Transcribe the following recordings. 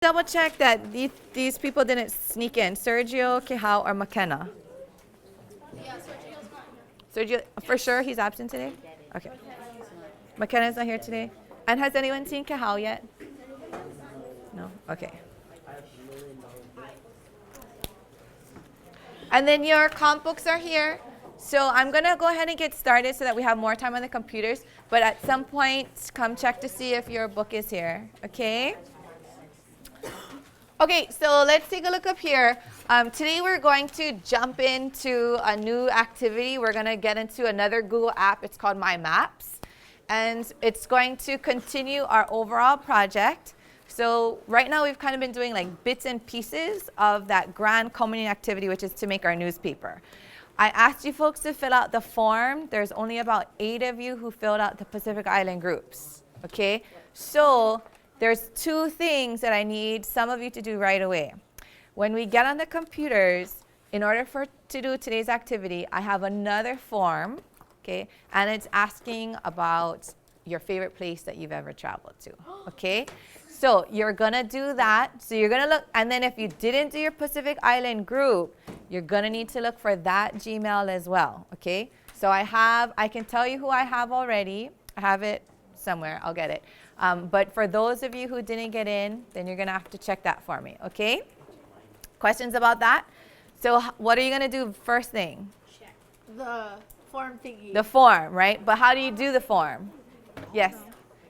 Double check that these people didn't sneak in. Sergio, Kehao, or McKenna? Yeah, Sergio's not Sergio, for sure he's absent today? Okay. McKenna's not here today? And has anyone seen Kehao yet? No? Okay. And then your comp books are here. So I'm going to go ahead and get started so that we have more time on the computers. But at some point, come check to see if your book is here. Okay? Okay, so let's take a look up here. Today we're going to jump into a new activity. We're going to get into another Google app. It's called My Maps. And it's going to continue our overall project. So right now we've kind of been doing like bits and pieces of that grand culminating activity, which is to make our newspaper. I asked you folks to fill out the form. There's only about 8 of you who filled out the Pacific Island groups. Okay, so there's 2 things that I need some of you to do right away. When we get on the computers, in order to do today's activity, I have another form, okay, and it's asking about your favorite place that you've ever traveled to, okay? So you're gonna do that. So you're gonna look, and then if you didn't do your Pacific Island group, you're gonna need to look for that Gmail as well, okay? So I can tell you who I have already. I have it somewhere, I'll get it. But for those of you who didn't get in, then you're gonna have to check that for me, okay? Questions about that? So what are you gonna do first thing? check the form thingy. The form, right? But how do you do the form? Yes,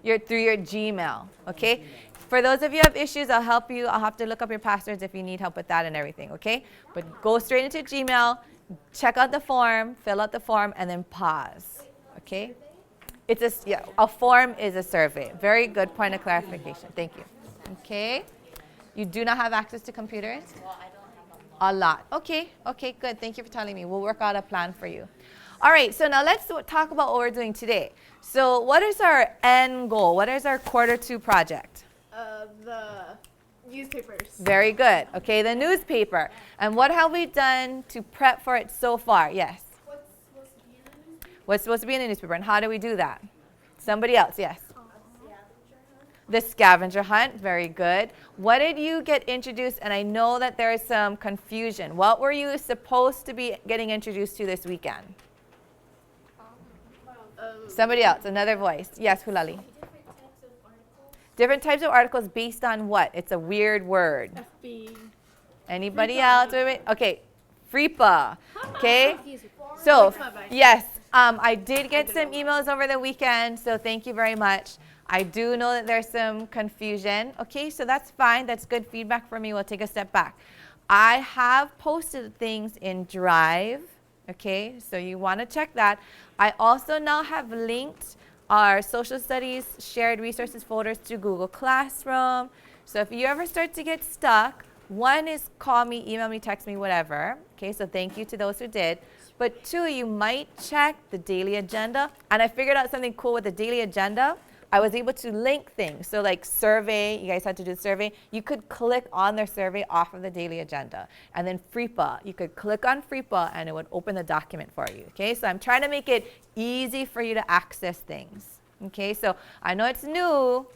you're through your Gmail, okay? For those of you who have issues, I'll help you. I'll have to look up your passwords if you need help with that and everything, okay? But go straight into Gmail, check out the form, fill out the form, and then pause, okay? A form is a survey. Very good point of clarification. Thank you. Okay. You do not have access to computers? Well, I don't have a lot. Okay, good. Thank you for telling me. We'll work out a plan for you. All right, so now let's talk about what we're doing today. So what is our end goal? What is our Q2 project? The newspapers. Very good. Okay, the newspaper. And what have we done to prep for it so far? Yes. What's supposed to be in the newspaper, and how do we do that? Somebody else, yes. The scavenger hunt, very good. What did you get introduced, and I know that there is some confusion. What were you supposed to be getting introduced to this weekend? Somebody else, another voice. Yes, Hulali. Different types of articles based on what? It's a weird word. FB. Anybody else? Wait. Okay, FREPA. Okay, so yes. I did get some emails over the weekend, so thank you very much. I do know that there's some confusion. Okay, so that's fine. That's good feedback for me. We'll take a step back. I have posted things in Drive. Okay, so you want to check that. I also now have linked our social studies shared resources folders to Google Classroom. So if you ever start to get stuck, one is call me, email me, text me, whatever. Okay, so thank you to those who did. But 2, you might check the daily agenda. And I figured out something cool with the daily agenda. I was able to link things. So like survey, you guys had to do the survey. You could click on their survey off of the daily agenda. And then FREPA, you could click on FREPA and it would open the document for you. Okay, so I'm trying to make it easy for you to access things. Okay, so I know it's new,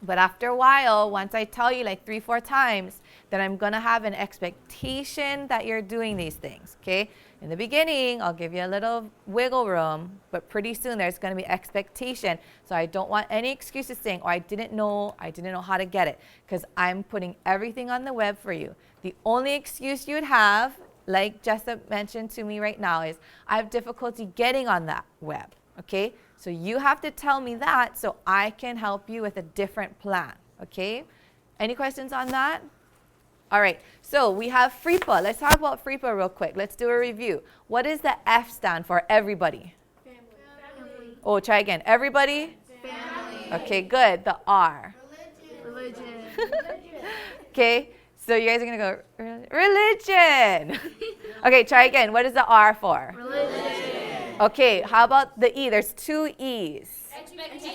but after a while, once I tell you like 3, 4 times, then I'm gonna have an expectation that you're doing these things, okay? In the beginning, I'll give you a little wiggle room, but pretty soon there's gonna be expectation. So I don't want any excuses saying, oh, I didn't know how to get it, because I'm putting everything on the web for you. The only excuse you'd have, like Jessup mentioned to me right now, is I have difficulty getting on that web, okay? So you have to tell me that so I can help you with a different plan, okay? Any questions on that? All right, so we have FREPA. Let's talk about FREPA real quick. Let's do a review. What does the F stand for, everybody? Family. Oh, try again. Everybody? Family. Okay, good. The R. Religion. Okay, so you guys are going to go, religion. Okay, try again. What is the R for? Religion. Okay, how about the E? There's 2 E's.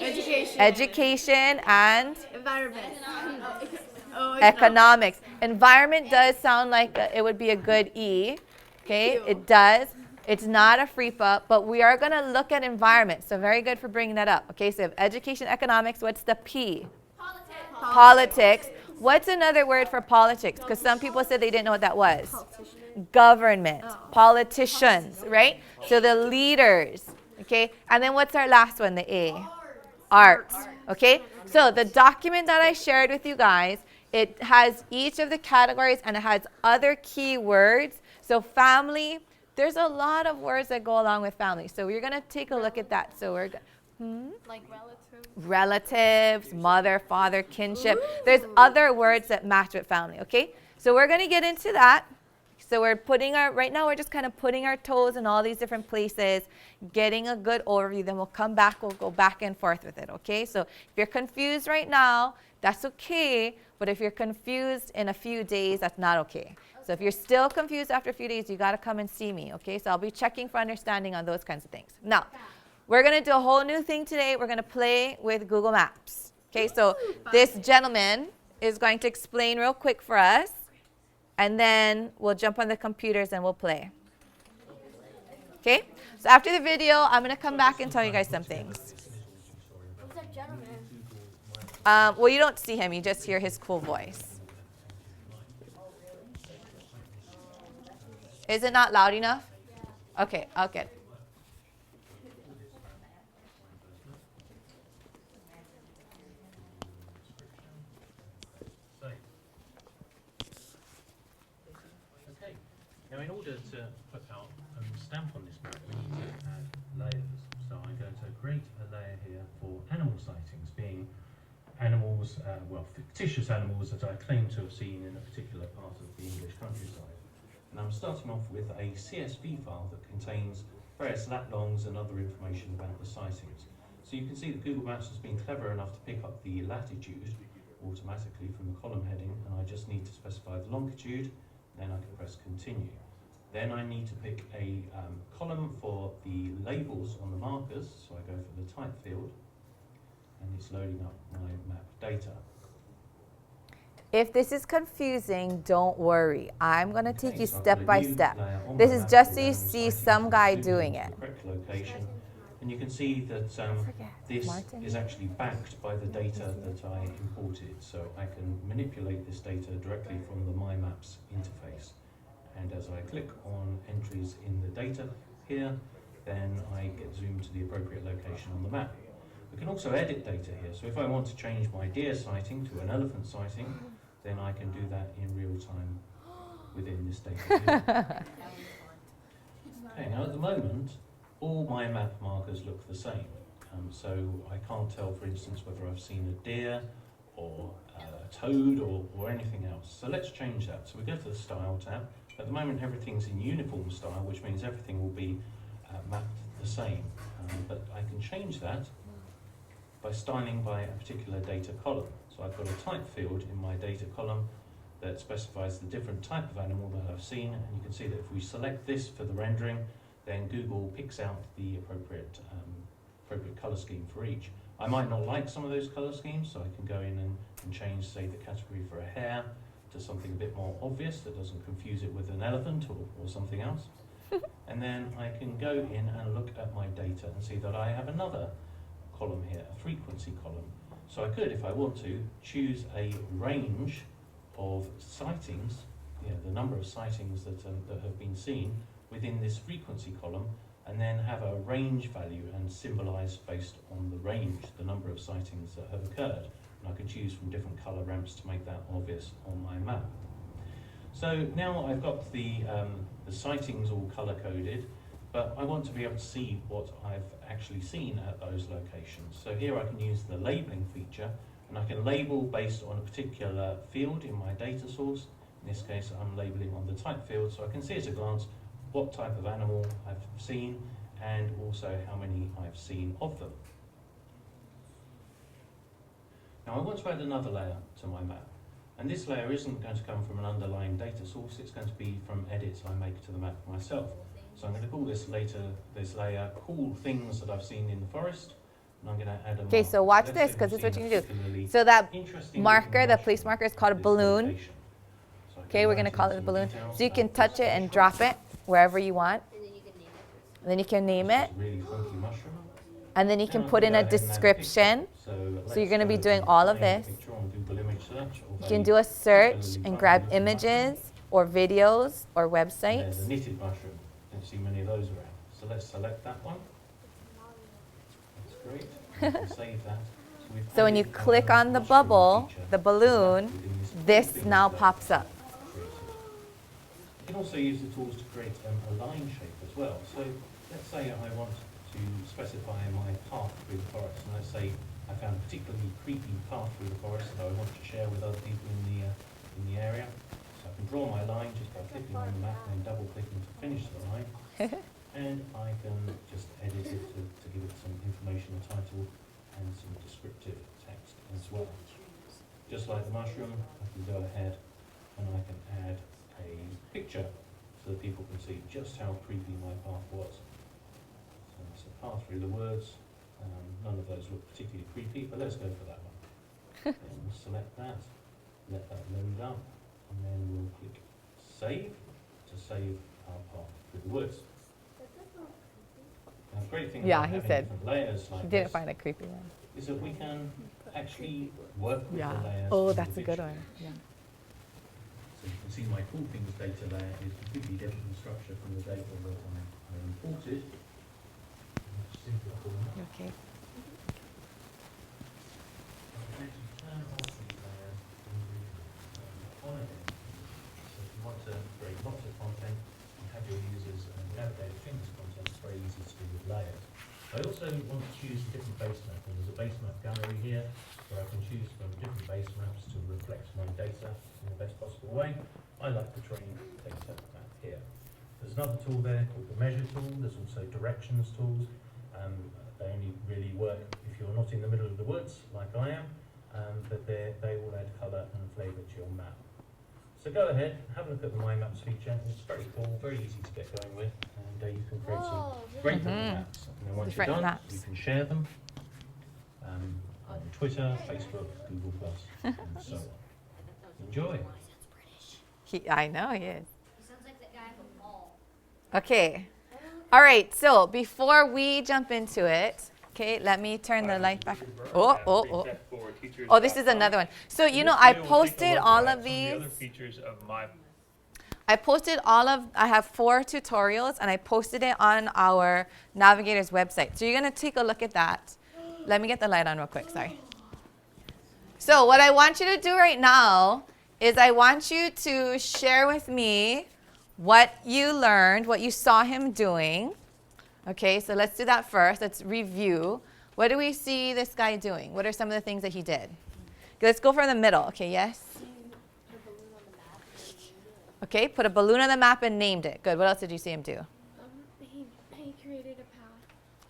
Education. Education and Environment. economics. Environment does sound like it would be a good E. Okay, it does. It's not a FREPA, but we are going to look at environment. So very good for bringing that up. Okay, so we have education, economics. What's the P? Politics. Politics. What's another word for politics? Because some people said they didn't know what that was. Government, politicians, right? So the leaders, okay? And then what's our last one, the A? Art, okay? So the document that I shared with you guys, it has each of the categories and it has other key words. So family, there's a lot of words that go along with family. So we're going to take a look at that. So we're Like relatives. relatives, mother, father, kinship. There's other words that match with family, okay? So we're going to get into that. So we're putting right now we're just kind of putting our toes in all these different places, getting a good overview. Then we'll come back, we'll go back and forth with it, okay? So if you're confused right now, that's okay. But if you're confused in a few days, that's not okay. So if you're still confused after a few days, you got to come and see me, okay? So I'll be checking for understanding on those kinds of things. Now, we're going to do a whole new thing today. We're going to play with Google Maps, okay? So this gentleman is going to explain real quick for us. And then we'll jump on the computers and we'll play. Okay? So after the video, I'm going to come back and tell you guys some things. Who's that gentleman? Well, you don't see him. You just hear his cool voice. Is it not loud enough? Okay, okay. Now, in order to put our stamp on this map, we need to add layers. So I'm going to create a layer here for animal sightings, being animals, well, fictitious animals that I claim to have seen in a particular part of the English countryside. And I'm starting off with a CSV file that contains various lat longs and other information about the sightings. So you can see that Google Maps has been clever enough to pick up the latitude automatically from the column heading, and I just need to specify the longitude. Then I can press continue. Then I need to pick a column for the labels on the markers. So I go for the type field and it's loading up my map data. If this is confusing, don't worry. I'm going to take you So I've step got a by new step. layer on This my is map just called so you Animal see Sightings, some guy zoom doing into it. the correct location. And you can see that this Martin? is actually backed by the data that I imported. So I can manipulate this data directly from the My Maps interface. And as I click on entries in the data here, then I get zoomed to the appropriate location on the map. We can also edit data here. So if I want to change my deer sighting to an elephant sighting, then I can do that in real time within this data here. Okay, now at the moment, all my map markers look the same. So I can't tell, for instance, whether I've seen a deer or a toad or anything else. So let's change that. So we go to the Style tab. At the moment, everything's in uniform style, which means everything will be mapped the same. But I can change that by styling by a particular data column. So I've got a type field in my data column that specifies the different type of animal that I've seen. And you can see that if we select this for the rendering, then Google picks out the appropriate color scheme for each. I might not like some of those color schemes, so I can go in and change, say, the category for a hare to something a bit more obvious that doesn't confuse it with an elephant or something else. And then I can go in and look at my data and see that I have another column here, a frequency column. So I could, if I want to, choose a range of sightings, the number of sightings that have been seen within this frequency column, and then have a range value and symbolize based on the range, the number of sightings that have occurred. And I can choose from different color ramps to make that obvious on my map. So now I've got the sightings all color coded, but I want to be able to see what I've actually seen at those locations. So here I can use the labeling feature, and I can label based on a particular field in my data source. In this case, I'm labeling on the type field, so I can see at a glance what type of animal I've seen and also how many I've seen of them. Now I want to add another layer to my map, and this layer isn't going to come from an underlying data source, it's going to be from edits I make to the map myself. So I'm going to call this layer Cool Things That I've Seen in the Forest, and I'm going to add a Okay, so watch this, because this is what you can do. So that marker, the place marker, is called a balloon. Okay, we're going to call it a balloon. So you can touch it and drop it wherever you want. And then you can name it. Really funky mushroom. And then you can put in a description. So you're going to be doing all of this. Picture on Google Images search. You can do a search and grab images or videos or And there's websites. a knitted mushroom. Don't see many of those around. So let's select that one. That's great. You can save that. We've So when you added click our on the mushroom bubble, feature the to balloon, that within this this things now layer pops up. created. You can also use the tools to create a line shape as well. So let's say I want to specify my path through the forest. And let's say I found a particularly creepy path through the forest that I want to share with other people in the area. So I can draw my line just by clicking on the map and then double clicking to finish the line. And I can just edit it to give it some information, a title, and some descriptive text as well. Just like the mushroom, I can go ahead and I can add a picture so that people can see just how creepy my path was. So it's a path through the woods. None of those look particularly creepy, but let's go for that one. Then we'll select that, let that load up, and then we'll click Save to save our path through the woods. Now, the great thing Yeah, about he having said different layers like He didn't this find a creepy one. is that we can actually work with the layers. Oh, that's a good individually. one. Yeah. So you can see my Cool Things data layer is completely different in structure from the data that I imported. Simply pull them up. Okay. I can actually turn off these layers and on again. So if you want to create lots of content and have your users navigate between this content, it's very easy to do with layers. I also want to choose a different base map, and there's a base map gallery here where I can choose from different base maps to reflect my data in the best possible way. I like the terrain data map here. There's another tool there called the measure tool. There's also directions tools. They only really work if you're not in the middle of the woods like I am, but they will add colour and flavour to your map. So go ahead, have a look at the My Maps feature. It's very cool, very easy to get going with, and you can create some great little maps. And then once you're Different done, maps. you can share them on Twitter, Facebook, Google+, and so on. Enjoy. I know he is. He sounds like that guy from the mall. Okay. All right. So before we jump into it, okay, let me turn the light back. Oh. Oh, this is another one. So you know, I posted all of these. I have 4 tutorials and I posted it on our Navigator's website. So you're going to take a look at that. Let me get the light on real quick, sorry. So what I want you to do right now is I want you to share with me what you learned, what you saw him doing. Okay, so let's do that first. Let's review. What do we see this guy doing? What are some of the things that he did? Let's go from the middle. Okay, yes? Okay, put a balloon on the map and named it. Good. What else did you see him do? He created a path.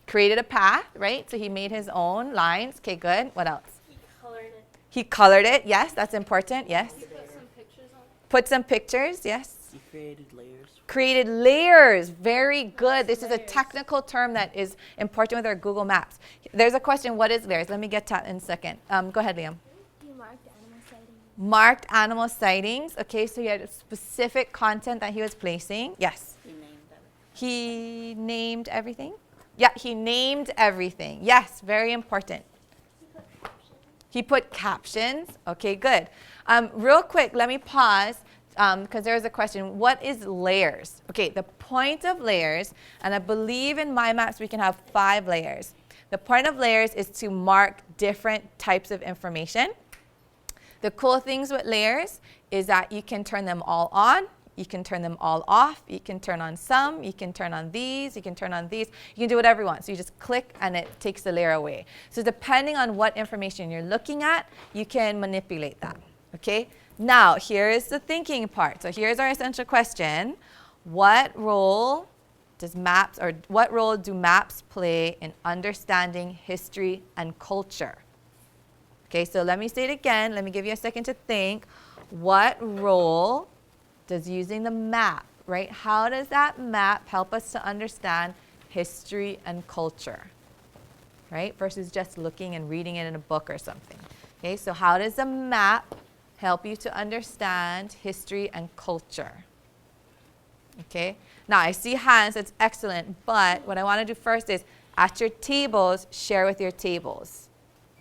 Created a path, right? So he made his own lines. Okay, good. What else? He colored it. He colored it. Yes, that's important. Yes. He put some pictures on. Put some pictures. Yes. He created layers. Created layers. Very good. This is a technical term that is important with our Google Maps. There's a question. What is layers? Let me get to that in a second. Go ahead, Liam. He marked animal sightings. Marked animal sightings. Okay, so he had specific content that he was placing. Yes. He named them. He named everything? Yeah, he named everything. Yes, very important. He put captions. Okay, good. Real quick, let me pause because there was a question. What is layers? Okay, the point of layers, and I believe in My Maps we can have 5 layers. The point of layers is to mark different types of information. The cool things with layers is that you can turn them all on, you can turn them all off, you can turn on some, you can turn on these, you can turn on these, you can do whatever you want. So you just click and it takes the layer away. So depending on what information you're looking at, you can manipulate that, okay? Now, here is the thinking part. So here's our essential question. What role do maps play in understanding history and culture? Okay, so let me say it again. Let me give you a second to think. What role does using the map, right? How does that map help us to understand history and culture, right? Versus just looking and reading it in a book or something. Okay, so how does a map help you to understand history and culture? Okay, now I see hands, that's excellent, but what I want to do first is at your tables, share with your tables.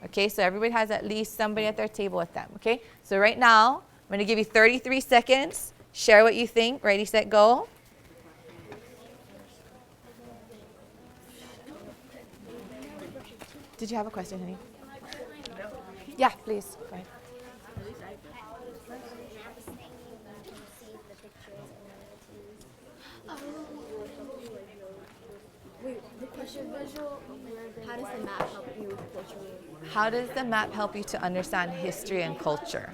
Okay, so everybody has at least somebody at their table with them. Okay, so right now, I'm going to give you 33 seconds. Share what you think. Ready, set, go. Did you have a question, honey? Yeah, please. Go ahead. Wait, the question visual, how does the map help you with culture? How does the map help you to understand history and culture?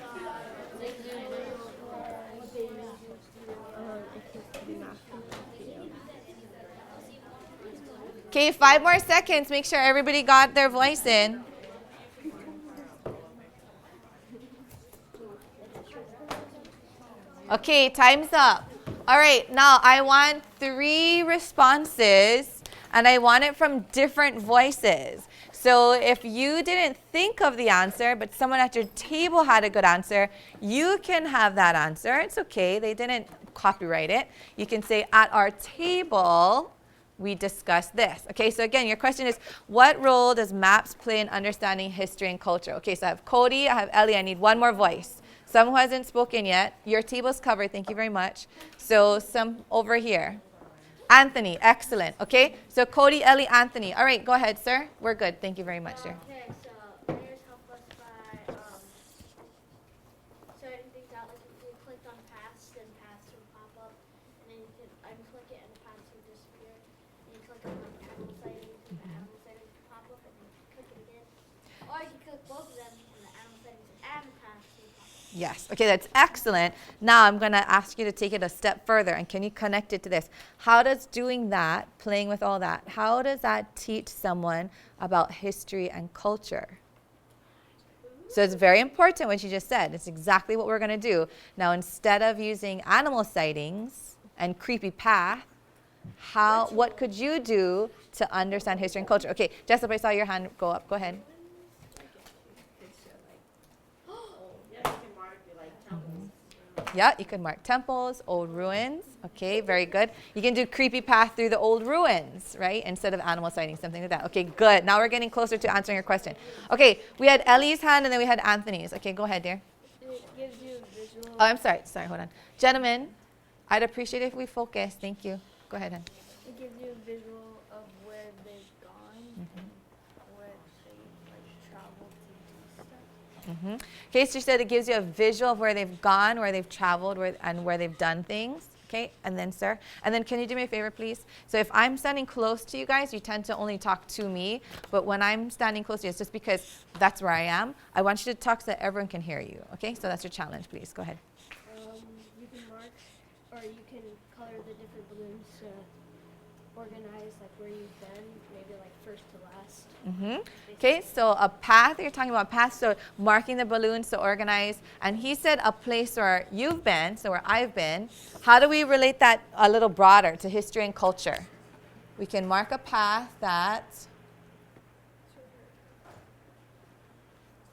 Okay, 5 more seconds. Make sure everybody got their voice in. Okay, time's up. All right, now I want 3 responses, and I want it from different voices. So if you didn't think of the answer, but someone at your table had a good answer, you can have that answer. It's okay, they didn't copyright it. You can say, at our table, we discussed this. Okay, so again, your question is, what role does maps play in understanding history and culture? Okay, so I have Cody, I have Ellie, I need one more voice. Someone who hasn't spoken yet. Your table's covered, thank you very much. So some over here. Anthony, excellent. Okay, so Cody, Ellie, Anthony. All right, go ahead, sir. We're good. Thank you very much, sir. Okay, so layers help us by sorting things out. Like if you clicked on paths, then paths would pop up, and then you can unclick it and the paths would disappear. And you click on like animal sightings, and the animal sightings would pop up, and then you click it again. Or you can click both of them, and the animal sightings and the paths would pop up. Yes. Okay, that's excellent. Now I'm going to ask you to take it a step further, and can you connect it to this? How does doing that, playing with all that, how does that teach someone about history and culture? So it's very important what you just said. It's exactly what we're going to do. Now, instead of using animal sightings and creepy path, what could you do to understand history and culture? Okay, Jessup, I saw your hand go up. Go ahead. Yeah, you can mark temples, old ruins. Okay, very good. You can do creepy path through the old ruins, right? Instead of animal sightings, something like that. Okay, good. Now we're getting closer to answering your question. Okay, we had Ellie's hand and then we had Anthony's. Okay, go ahead, dear. It gives you a visual. Oh, I'm sorry. Sorry, hold on. Gentlemen, I'd appreciate it if we focus. Thank you. Go ahead, hon. It gives you a visual of where they've gone, where they like traveled to do stuff. Okay, so you said it gives you a visual of where they've gone, where they've traveled, and where they've done things. Okay, and then, sir, and then can you do me a favor, please? So if I'm standing close to you guys, you tend to only talk to me, but when I'm standing close to you, it's just because that's where I am. I want you to talk so that everyone can hear you. Okay, so that's your challenge, please. Go ahead. You can mark, or you can color the different balloons to organize like where you've been, maybe like first to last. Okay, so a path, you're talking about path, so marking the balloons to organize. And he said a place where you've been, so where I've been. How do we relate that a little broader to history and culture? We can mark a path that,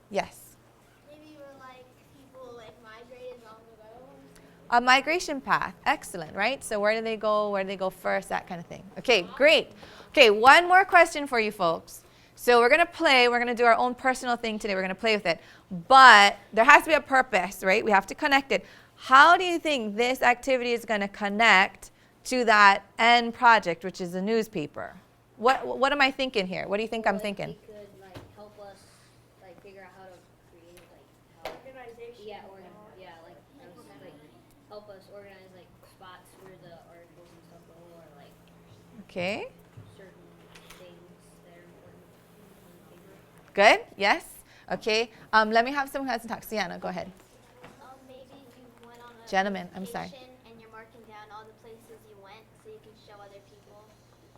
yes. Maybe where like people like migrated long ago. A migration path, excellent, right? So where do they go first, that kind of thing. Okay, great. Okay, one more question for you folks. So we're going to do our own personal thing today. We're going to play with it. But there has to be a purpose, right? We have to connect it. How do you think this activity is going to connect to that end project, which is a newspaper? What am I thinking here? What do you think I'm thinking? It could like help us like figure out how to create like how organization. Like help us organize like spots where the articles and stuff go, or like Okay. certain things that are important in the paper. Good? Yes? Okay. Let me have someone who hasn't talked. Sienna, go ahead. Maybe you went on a Gentlemen, I'm sorry. vacation and you're marking down all the places you went so you can show other people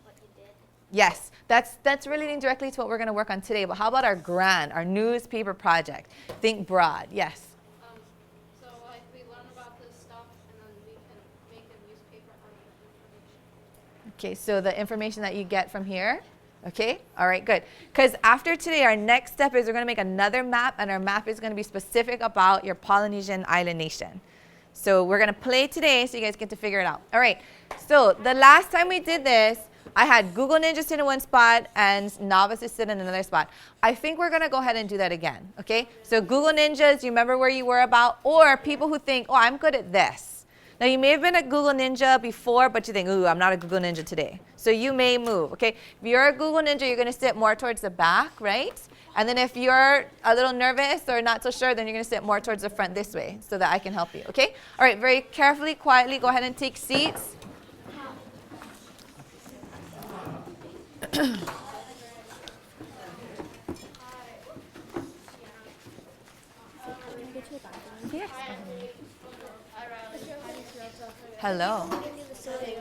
what you did. Yes, that's relating directly to what we're going to work on today. But how about our our newspaper project? Think broad. Yes. So like we learn about this stuff and then we can make a newspaper out of that information. Okay, so the information that you get from here. Okay, all right, good. Because after today, our next step is we're going to make another map, and our map is going to be specific about your Polynesian island nation. So we're going to play today so you guys get to figure it out. All right, so the last time we did this, I had Google Ninja sit in one spot and Novices sit in another spot. I think we're going to go ahead and do that again, okay? So Google Ninjas, you remember where you were about? Or people who think, oh, I'm good at this. Now, you may have been a Google Ninja before, but you think, ooh, I'm not a Google Ninja today. So you may move, okay? If you're a Google Ninja, you're going to sit more towards the back, right? And then if you're a little nervous or not so sure, then you're going to sit more towards the front this way so that I can help you, okay? All right, very carefully, quietly, go ahead and take seats. Yes. Hello.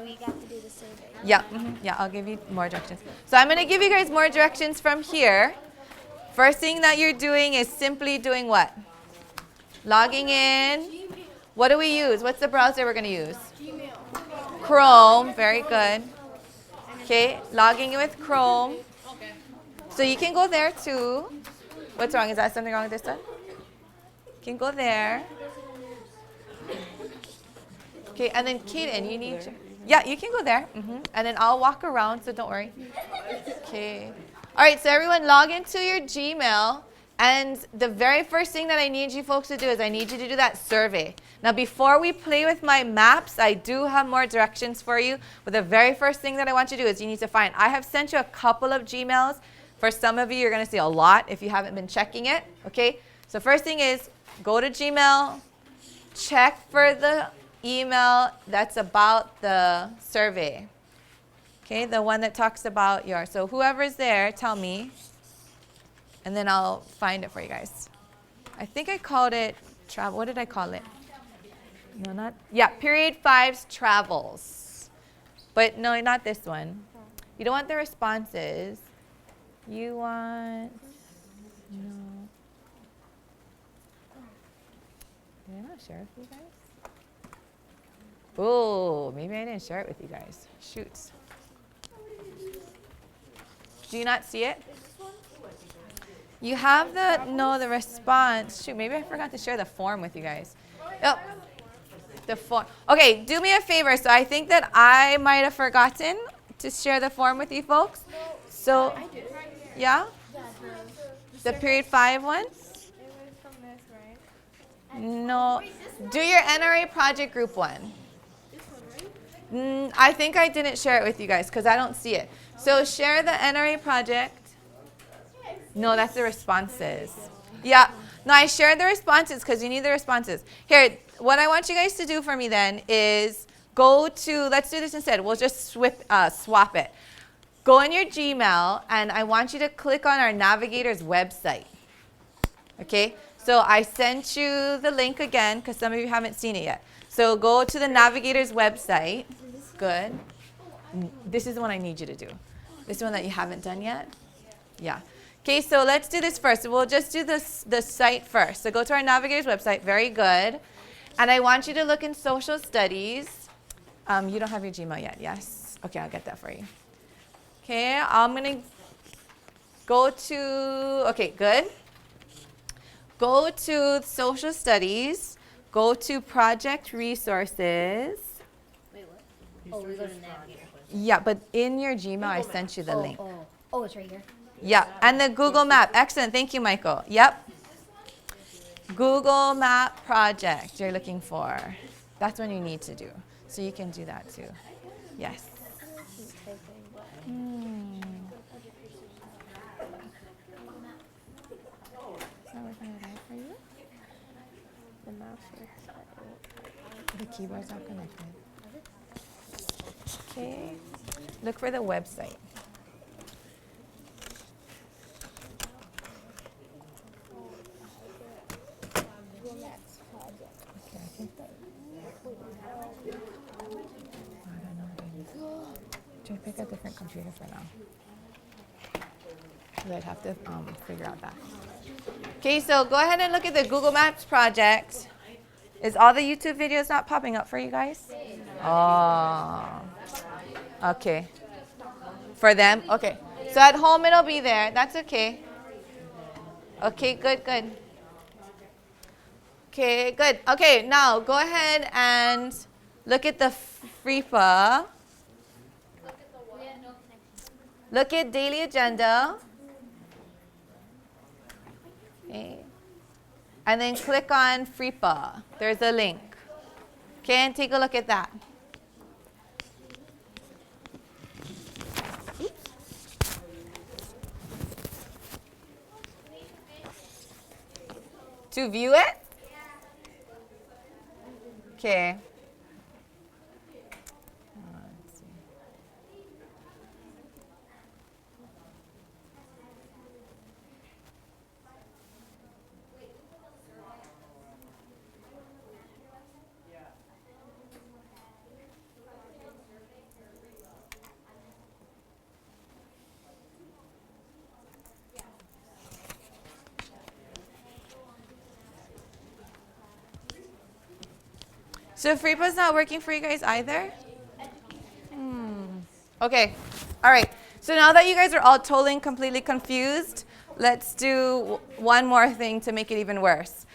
We got to do the survey. Yeah, yeah, I'll give you more directions. So I'm going to give you guys more directions from here. First thing that you're doing is simply doing what? Logging in. What do we use? What's the browser we're going to use? Chrome. Very good. Okay, logging in with Chrome. So you can go there too. What's wrong? Is that something wrong with this one? You can go there. Okay, and then Kaden, you need to. Yeah, you can go there. And then I'll walk around, so don't worry. Okay. All right, so everyone log into your Gmail. And the very first thing that I need you folks to do is I need you to do that survey. Now, before we play with my maps, I do have more directions for you. But the very first thing that I want you to do is you need to find, I have sent you a couple of Gmails. For some of you, you're going to see a lot if you haven't been checking it, okay? So first thing is go to Gmail, check for the email that's about the survey, okay? The one that talks about your, so whoever's there, tell me. And then I'll find it for you guys. I think I called it travel. What did I call it? No, not. Yeah, period 5's travels. But no, not this one. You don't want the responses. You want. No. Did I not share it with you guys? Oh, maybe I didn't share it with you guys. Shoot. Do you not see it? You have the response. Shoot, maybe I forgot to share the form with you guys. Oh, the form. Okay, do me a favor. So I think that I might have forgotten to share the form with you folks. So, yeah? The period 5 one? No. Do your NRA project group one. I think I didn't share it with you guys because I don't see it. So share the NRA project. No, that's the responses. Yeah. No, I shared the responses because you need the responses. Here, what I want you guys to do for me then is go to, let's do this instead. We'll just swap it. Go in your Gmail, and I want you to click on our Navigator's website. Okay? So I sent you the link again because some of you haven't seen it yet. So go to the Navigator's website. Good. This is the one I need you to do. This is the one that you haven't done yet? Yeah. Okay, so let's do this first. We'll just do the site first. So go to our Navigator's website. Very good. And I want you to look in social studies. You don't have your Gmail yet, yes? Okay, I'll get that for you. Okay, I'm going to go to, okay, good. Go to social studies. Go to project resources. Wait, what? Oh, we go to Navigator. Yeah, but in your Gmail, I sent you the link. Oh, it's right here. Yeah, and the Google Map. Excellent. Thank you, Michael. Yep. Google Map project you're looking for. That's what you need to do. So you can do that too. Yes. Is that working out right for you? The mouse works. The keyboard's not connected. Okay. Look for the website. Should I pick a different computer for now? Because I'd have to figure out that. Okay, so go ahead and look at the Google Maps project. Is all the YouTube videos not popping up for you guys? Oh, okay. For them? Okay. So at home it'll be there. That's okay. Okay, good, good. Okay, good. Okay, now go ahead and look at the FRIPA. look at daily agenda. Okay. And then click on FRIPA. There's a link. Okay, and take a look at that. To view it? Okay. Let's see. So FRIPA's not working for you guys either? Okay. All right. So now that you guys are all totally and completely confused, let's do one more thing to make it even worse.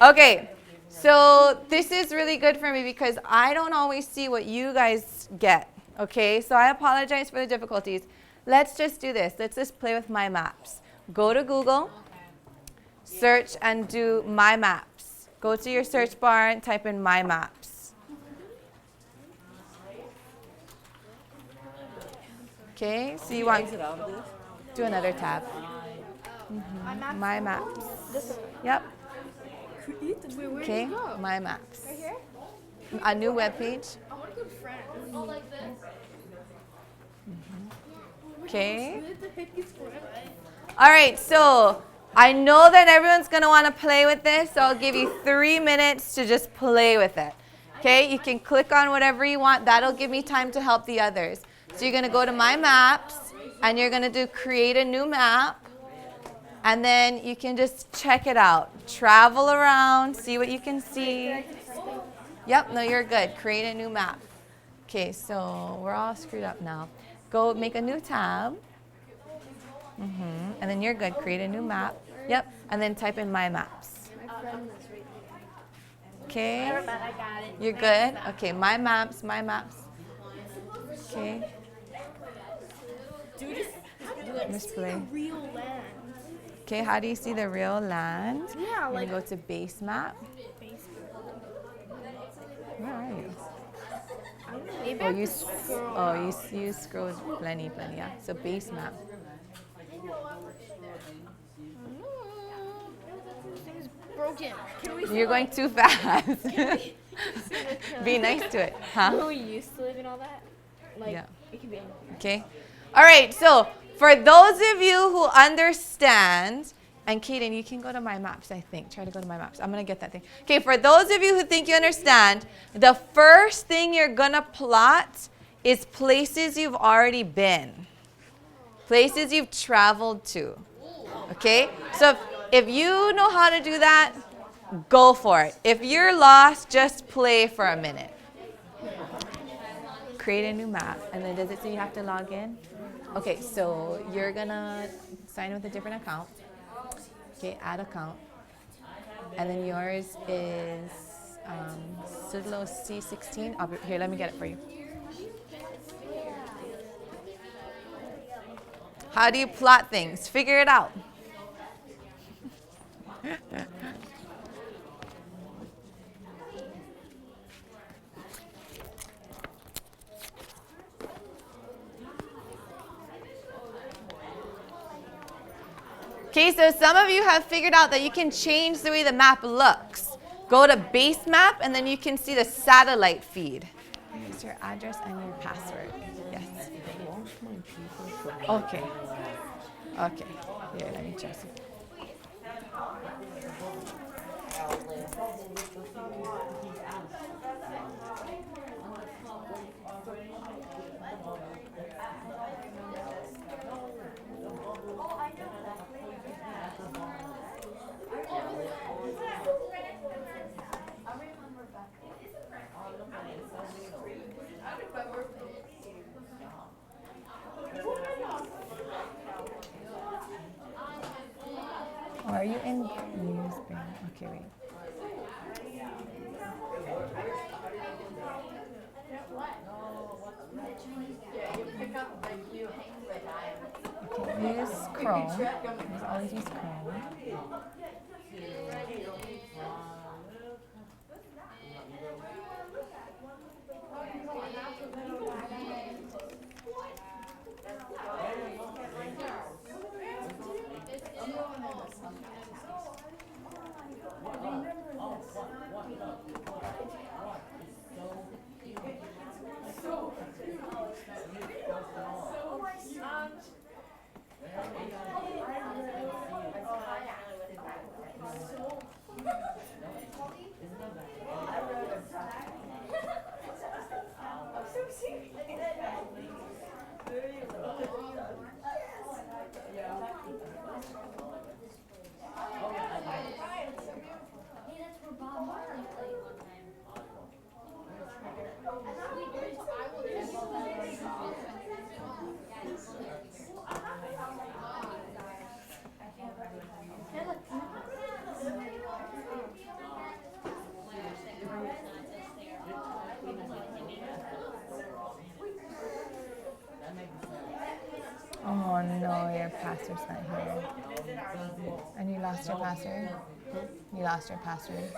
Okay. So this is really good for me because I don't always see what you guys get. Okay. So I apologize for the difficulties. Let's just do this. Let's just play with My Maps. Go to Google, search and do My Maps. Go to your search bar and type in My Maps. Okay, so you want do another tab. My Maps. Yep. Okay, My Maps. A new web page. Okay. All right, so I know that everyone's going to want to play with this, so I'll give you 3 minutes to just play with it. Okay, you can click on whatever you want. That'll give me time to help the others. So you're going to go to My Maps, and you're going to do Create a New Map, and then you can just check it out. Travel around, see what you can see. Yep, no, you're good. Create a new map. Okay, so we're all screwed up now. Go make a new tab. And then you're good. Create a new map. Yep. And then type in My Maps. Okay. You're good. Okay. My Maps. My Maps. Okay. Display. Okay. How do you see the real land? Yeah, You go to Base Map. Where are you? You scrolled plenty. Yeah. So Base Map. Broken. You're going too fast. Be nice to it, huh? Where we used to live and all that. Like, Yeah. it could be anywhere. Okay. All right. So for those of you who understand, and Kaden, you can go to My Maps, I think. Try to go to My Maps. I'm going to get that thing. Okay. For those of you who think you understand, the first thing you're going to plot is places you've already been. Places you've traveled to. Okay. So if you know how to do that, go for it. If you're lost, just play for a minute. Create a new map. And then does it say you have to log in? Okay, so you're going to sign with a different account. Okay, add account. And then yours is Sudlo C16. Here, let me get it for you. How do you plot things? Figure it out. Okay, so some of you have figured out that you can change the way the map looks. Go to Base Map, and then you can see the satellite feed. Here's your address and your password. Yes. Okay. Okay. Here, let me check. Oh, are you in Newsbring? Okay, wait. Chrome. Just always use Chrome. Hey, that's where Bob Marley played one time. Oh no, your pastor's not here. And you lost your password? You lost your password?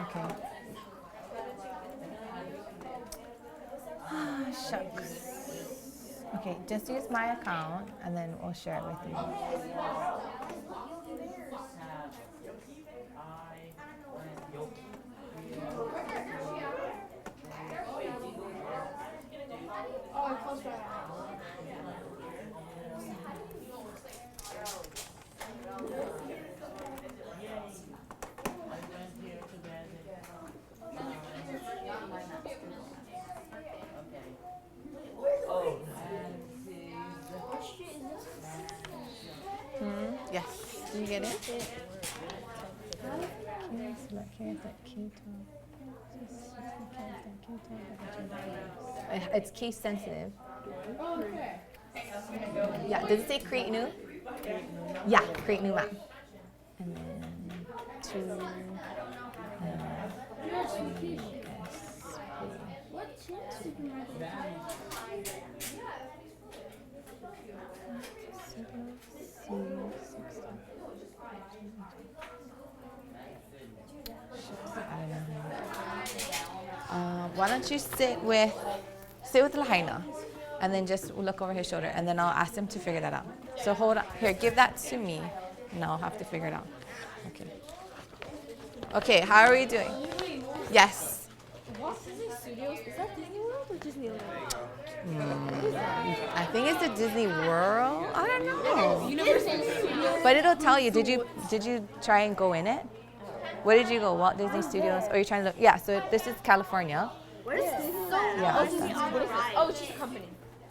Okay. Shucks. Okay, just use my account and then we'll share it with you. Yes. Did you get it? It's case sensitive. Yeah. Does it say create new? Yeah, create new map. And then why don't you sit with Lahaina and then just look over his shoulder and then I'll ask him to figure that out. So hold on. Here, give that to me and I'll have to figure it out. Okay. Okay, how are we doing? Yes. Walt Disney Studios, is that Disney World or Disneyland? I think it's the Disney World. I don't know. Universal Studios. But it'll tell you. Did you try and go in it? Where did you go? Walt Disney Studios? Or are you trying to look? Yeah, so this is California. What is this? Yeah. What is this? Oh, it's just a company.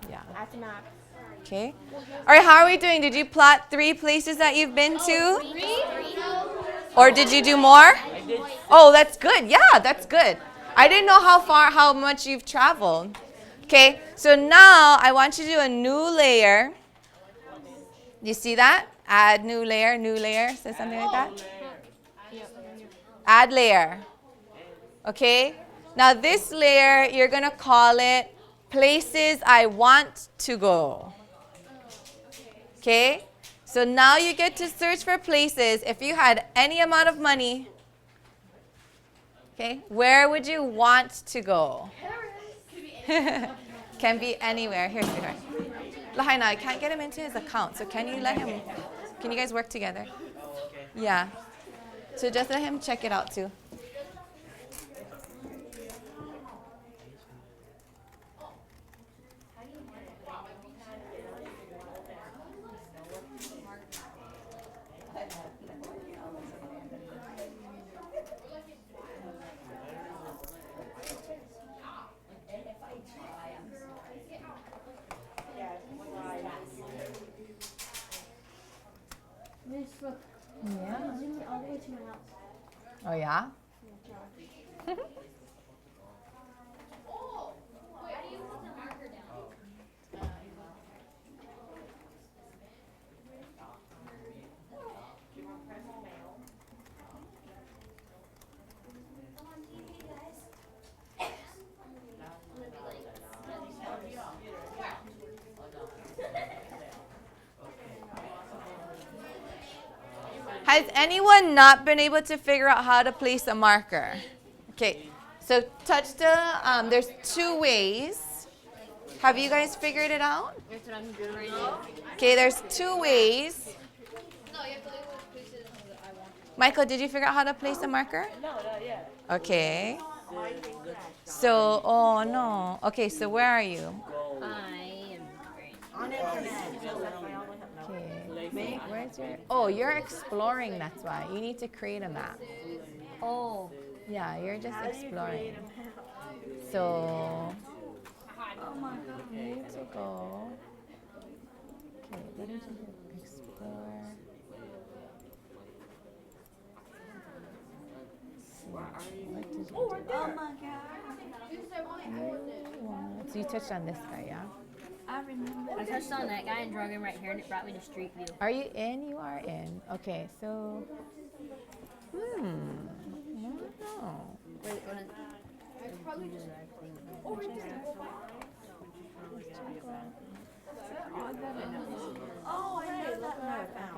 Yeah. At the map. Okay. All right, how are we doing? Did you plot 3 places that you've been to? Or did you do more? Oh, that's good. Yeah, that's good. I didn't know how much you've traveled. Okay, so now I want you to do a new layer. You see that? Add new layer, say something like that. Add layer. Okay, now this layer, you're gonna call it places I want to go. Okay, so now you get to search for places. If you had any amount of money, okay, where would you want to go? Can be anywhere. Here, sweetheart. Lahaina, I can't get him into his account, so can you guys work together? Yeah. So just let him check it out too. Miss, look. Yeah. Zoom me all the way to my house. Oh yeah? Has anyone not been able to figure out how to place a marker? Okay, so touch the, there's 2 ways. Have you guys figured it out? That's what I'm doing right now. Okay, there's 2 ways. No, you have to leave the places that I want. Michael, did you figure out how to place a marker? No, not yet. Okay. So, oh no. Okay, so where are you? I am great. Okay. Where's your? Oh, you're exploring. That's why you need to create a map. Oh. Yeah, you're just exploring. So, you need to go. Okay, what did you do? Explore. What did you do? Oh my God. So you touched on this guy, yeah? I remember. I touched on that guy and drug him right here, and it brought me to Street View. Are you in? You are in. Okay, so. I don't know. Wait, what?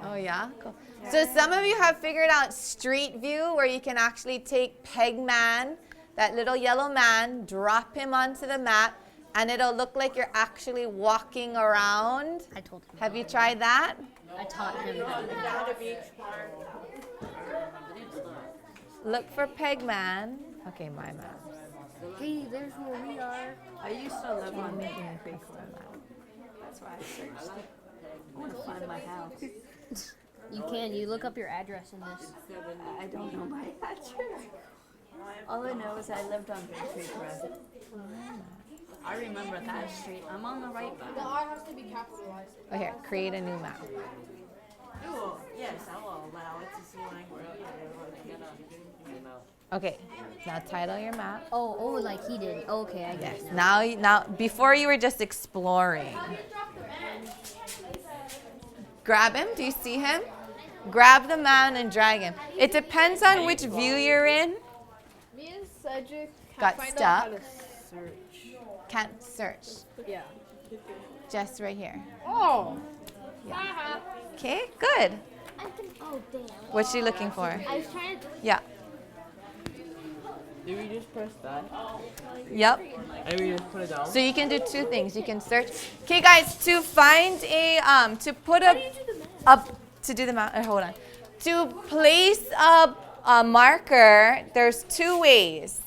Oh yeah? Cool. So some of you have figured out Street View where you can actually take Pegman, that little yellow man, drop him onto the map, and it'll look like you're actually walking around. I told him. Have you tried that? I taught him that. Look for Pegman. Okay, my map. Hey, there's where we are. I used to live on Making there. a face on that. That's why I searched. I want to find my house. You can. You look up your address in this. I don't know my address. All I know is I lived on Bay Creek Road. I remember that street. I'm on the right The path. R has to be capitalized. Oh, here, create a new map. Yes, I will allow it to see when I grow up. Okay, now title your map. Oh, like he did. Okay, I get Yes. it now. Now, before you were just exploring. Grab him. Do you see him? Grab the man and drag him. It depends on which view you're in. Me and Cedric Got find out how stuck. to search. Can't search. Yeah. Just right here. Oh. Okay, good. Oh, damn. What's she looking for? I was trying to. Yeah. Do we just press that? Yep. And we just put it down? So you can do 2 things. You can search. Okay, guys, to find a to put to do the map. Hold on. To place a marker, there's 2 ways.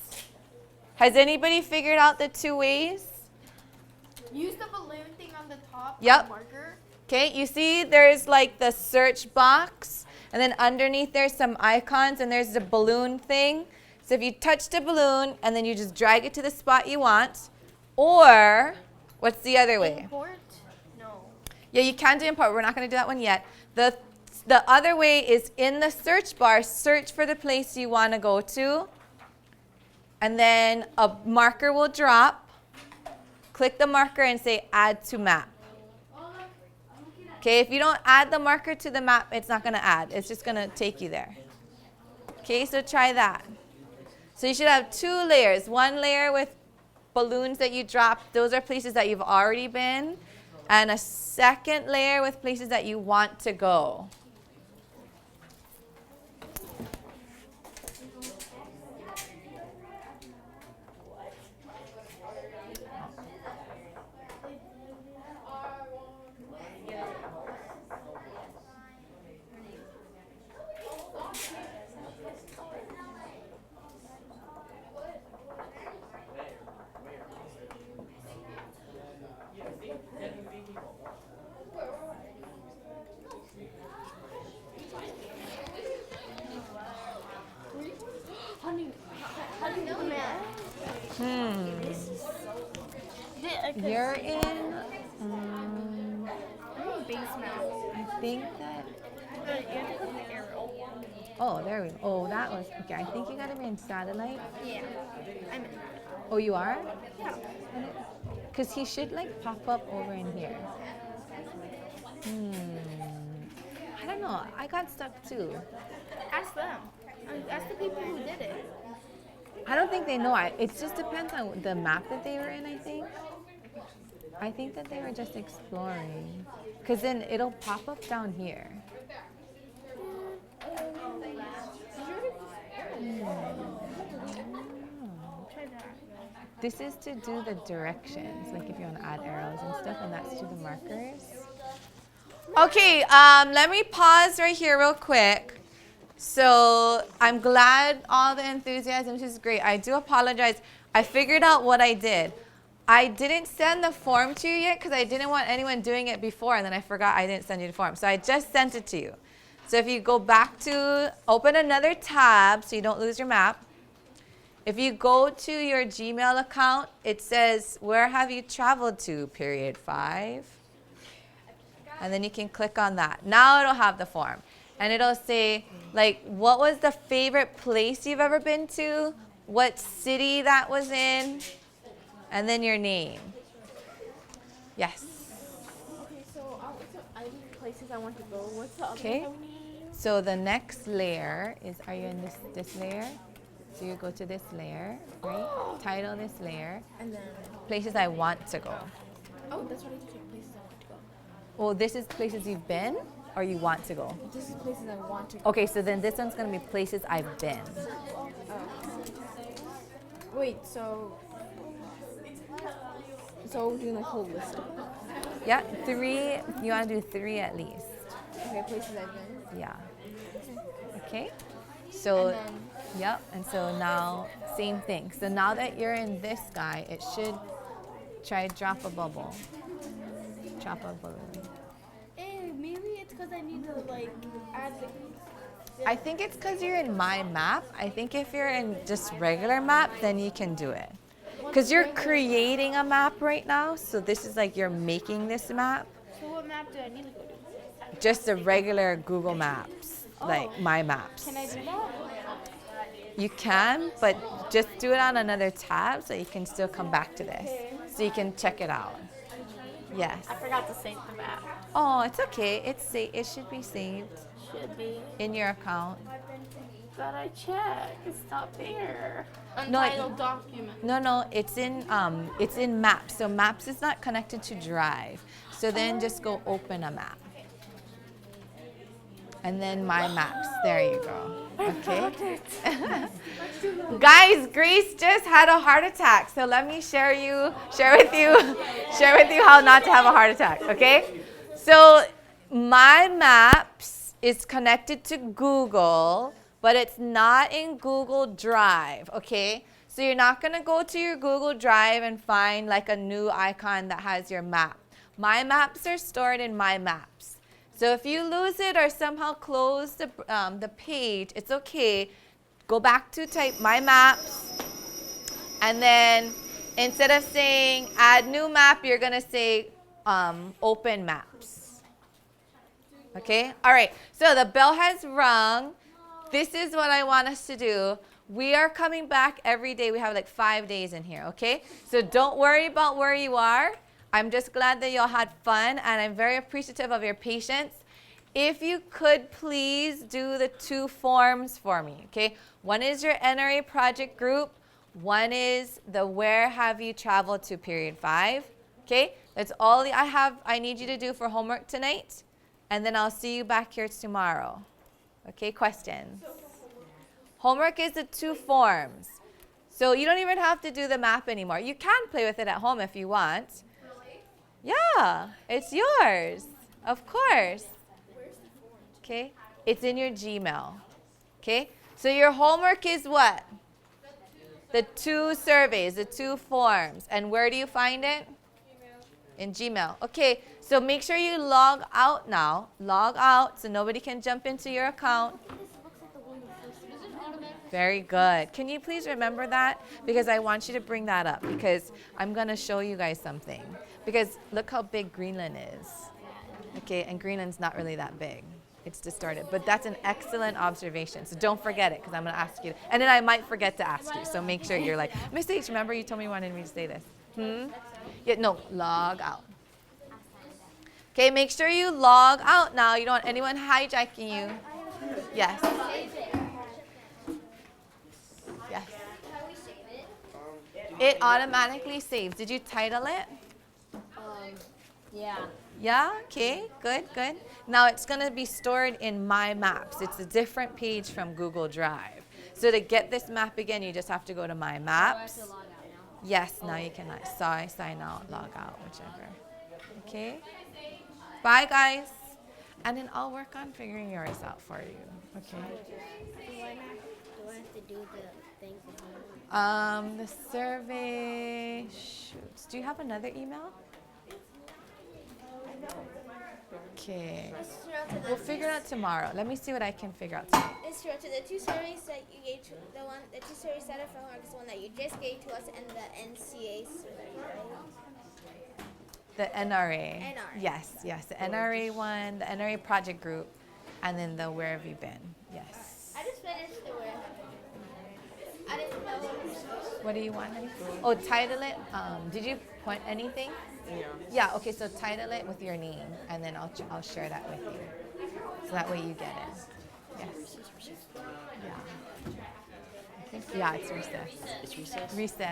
Has anybody figured out the 2 ways? Use the balloon thing on the top. Yep. Marker. Okay, you see there's like the search box, and then underneath there's some icons, and there's the balloon thing. So if you touch the balloon, and then you just drag it to the spot you want, or what's the other way? Import? No. Yeah, you can do import. We're not going to do that one yet. The other way is in the search bar, search for the place you want to go to, and then a marker will drop. Click the marker and say add to map. Okay, if you don't add the marker to the map, it's not going to add. It's just going to take you there. Okay, so try that. So you should have 2 layers. 1 layer with balloons that you drop. Those are places that you've already been. And a second layer with places that you want to go. You're in, I think that, oh, there we go. Oh, that was, okay, I think you gotta be in satellite. Yeah. I'm in. Oh, you are? Yeah. Because he should like pop up over in here. I don't know, I got stuck too. Ask them. Ask the people who did it. I don't think they know. It just depends on the map that they were in, I think. I think that they were just exploring. Because then it'll pop up down here. This is to do the directions, like if you want to add arrows and stuff, and that's to the markers. Okay, let me pause right here real quick. So I'm glad all the enthusiasm, this is great. I do apologize. I figured out what I did. I didn't send the form to you yet because I didn't want anyone doing it before, and then I forgot I didn't send you the form. So I just sent it to you. So if you go back to, open another tab so you don't lose your map. If you go to your Gmail account, it says, where have you traveled to, period 5. And then you can click on that. Now it'll have the form. And it'll say, like, what was the favorite place you've ever been to? What city that was in? And then your name. Yes. Okay, so I need places I want to go. What's the other Okay. one? So the next layer is, are you in this layer? So you go to this layer, right? Title this layer. And then, Places I want to go. oh, that's what I did. Places I want to go. Well, this is places you've been or you want to go. This is places I want to go. Okay, so then this one's going to be places I've been. Wait, so we're doing like whole list. Yeah, 3. You want to do 3 at least. Okay, places I've been. Yeah. Okay. So, And then, yep. And so now, same thing. So now that you're in this guy, it should try drop a bubble. Drop a balloon. Maybe it's because I need to like add the. I think it's because you're in My Map. I think if you're in just regular map, then you can do it. Because you're creating a map right now. So this is like you're making this map. So what map do I need to go to? Just a regular Google Maps, like My Maps. Can I do that? You can, but just do it on another tab so you can still come back to this. So you can check it out. Yes. I forgot to save the map. Oh, it's okay. It should be saved Should be. in your account. But I checked. It's not there. Untitled document. No, it's in Maps. So Maps is not connected to Drive. So then just go open a map. And then My Maps. There you go. Okay. Guys, Grace just had a heart attack. So let me share with you how not to have a heart attack. Okay. So My Maps is connected to Google, but it's not in Google Drive. Okay. So you're not gonna go to your Google Drive and find like a new icon that has your map. My Maps are stored in My Maps. So if you lose it or somehow close the page, it's okay. Go back to type My Maps, and then instead of saying add new map, you're gonna say open maps. Okay? All right, so the bell has rung. This is what I want us to do. We are coming back every day. We have like 5 days in here, okay? So don't worry about where you are. I'm just glad that y'all had fun, and I'm very appreciative of your patience. If you could please do the 2 forms for me, okay? One is your NRA project group. One is the where have you traveled to period 5, okay? That's all I need you to do for homework tonight, and then I'll see you back here tomorrow. Okay, questions? Homework is the 2 forms. So you don't even have to do the map anymore. You can play with it at home if you want. Yeah, it's yours, of course. Okay, it's in your Gmail. Okay, so your homework is what? The 2 surveys, the 2 forms. And where do you find it? In Gmail. Okay, so make sure you log out now. Log out so nobody can jump into your account. Very good. Can you please remember that? Because I want you to bring that up because I'm going to show you guys something. Because look how big Greenland is. Okay, and Greenland's not really that big. It's distorted. But that's an excellent observation. So don't forget it because I'm going to ask you. And then I might forget to ask you. So make sure you're like, Miss H, remember you told me you wanted me to say this. Yeah, no, log out. Okay, make sure you log out now. You don't want anyone hijacking you. Yes. Yes. It automatically saves. Did you title it? Yeah. Yeah? Okay, good. Now it's going to be stored in My Maps. It's a different page from Google Drive. So to get this map again, you just have to go to My Maps. Yes, now you can sign out, log out, whichever. Okay? Bye, guys. And then I'll work on figuring yours out for you. Okay? Do I have to do the things at home? The survey, shoots. Do you have another email? Okay. We'll figure it out tomorrow. Let me see what I can figure out tomorrow. It's true. To the two surveys that you gave to the two surveys that are for homework is the one that you just gave to us, and the NCA survey, right? The NRA. NRA. Yes, the NRA one, the NRA project group, and then the where have you been? Yes. I just finished the where. I didn't know. What do you want? Honey? Oh, title it. Did you point anything? Yeah. Yeah. Okay. So title it with your name, and then I'll share that with you, so that way you get it. Yes. Yeah. I think, yeah, it's recess. It's recess. Recess.